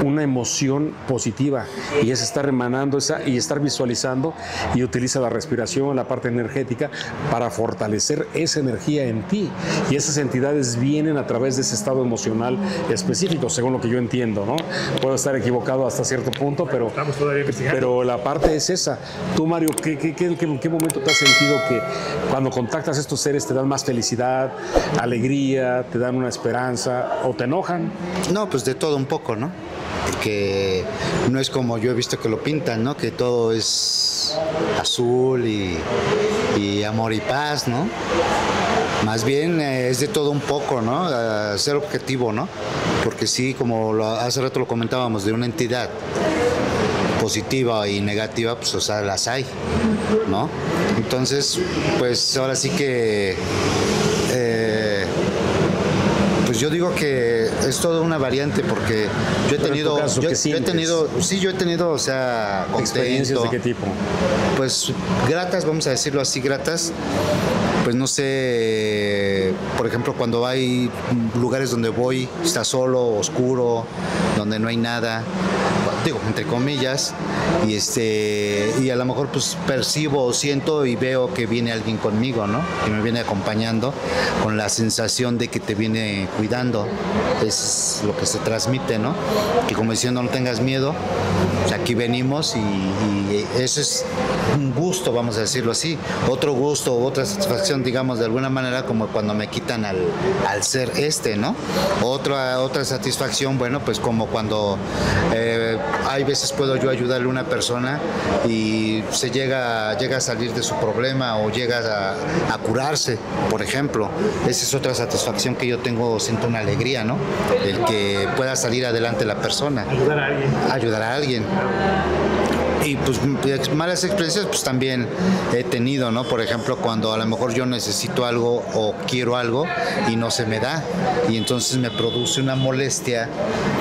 una emoción positiva, y es estar emanando esa y estar visualizando, y utiliza la respiración, la parte energética, para fortalecer esa energía en ti, y esas entidades vienen a través de ese estado emocional específico, según lo que yo entiendo, ¿no? Puedo estar equivocado hasta cierto punto, pero la parte es esa. Tú, Mario, ¿en qué momento te has sentido que cuando contactas a estos seres te dan más felicidad, alegría, te dan una esperanza, o te enojan? No, pues de todo un poco, ¿no? Porque no es como yo he visto que lo pintan, ¿no? Que todo es azul y amor y paz, ¿no? Más bien es de todo un poco, ¿no? Ser objetivo, ¿no? Porque sí, como hace rato lo comentábamos, de una entidad positiva y negativa, pues o sea, las hay, ¿no? Entonces, pues ahora sí que pues yo digo que es toda una variante, porque yo he tenido, o sea, ¿experiencias de qué tipo? Pues gratas, vamos a decirlo así, gratas. Pues no sé, por ejemplo, cuando hay lugares donde voy, está solo, oscuro, donde no hay nada, digo, entre comillas, y a lo mejor pues percibo o siento y veo que viene alguien conmigo, ¿no? Que me viene acompañando, con la sensación de que te viene cuidando. Es lo que se transmite, ¿no? Que como diciendo, no tengas miedo, pues aquí venimos, y eso es un gusto, vamos a decirlo así. Otro gusto, otra satisfacción, digamos, de alguna manera, como cuando me quitan al ser ¿no? Otra satisfacción, bueno, pues como como cuando hay veces puedo yo ayudarle a una persona y se llega a salir de su problema o llega a curarse, por ejemplo. Esa es otra satisfacción que yo tengo, siento una alegría, ¿no? El que pueda salir adelante la persona. Ayudar a alguien. Ayudar a alguien. Y pues malas experiencias pues también he tenido, ¿no? Por ejemplo, cuando a lo mejor yo necesito algo o quiero algo y no se me da y entonces me produce una molestia,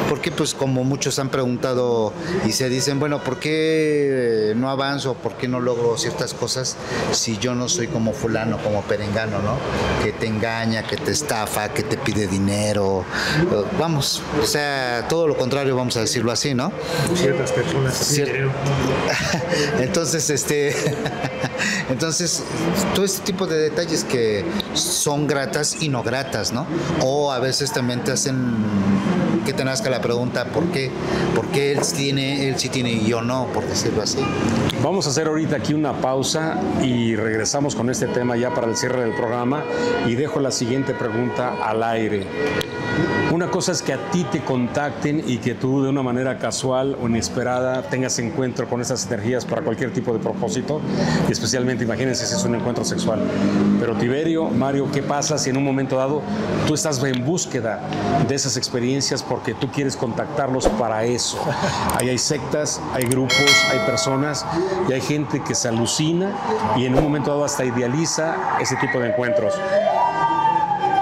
porque pues como muchos han preguntado y se dicen, bueno, ¿por qué no avanzo? ¿Por qué no logro ciertas cosas si yo no soy como fulano, como perengano, ¿no? Que te engaña, que te estafa, que te pide dinero, vamos, o sea, todo lo contrario, vamos a decirlo así, ¿no? Ciertas personas. Entonces, entonces, todo este tipo de detalles que son gratas y no gratas, ¿no? O a veces también te hacen que te nazca la pregunta, ¿por qué? ¿Por qué él sí tiene y yo no, por decirlo así? Vamos a hacer ahorita aquí una pausa y regresamos con este tema ya para el cierre del programa y dejo la siguiente pregunta al aire. Una cosa es que a ti te contacten y que tú de una manera casual o inesperada tengas encuentro con esas energías para cualquier tipo de propósito y especialmente imagínense si es un encuentro sexual. Pero Tiberio, Mario, ¿qué pasa si en un momento dado tú estás en búsqueda de esas experiencias porque tú quieres contactarlos para eso? Ahí hay sectas, hay grupos, hay personas y hay gente que se alucina y en un momento dado hasta idealiza ese tipo de encuentros.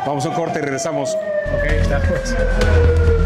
Vamos a un corte y regresamos. Ok, estamos.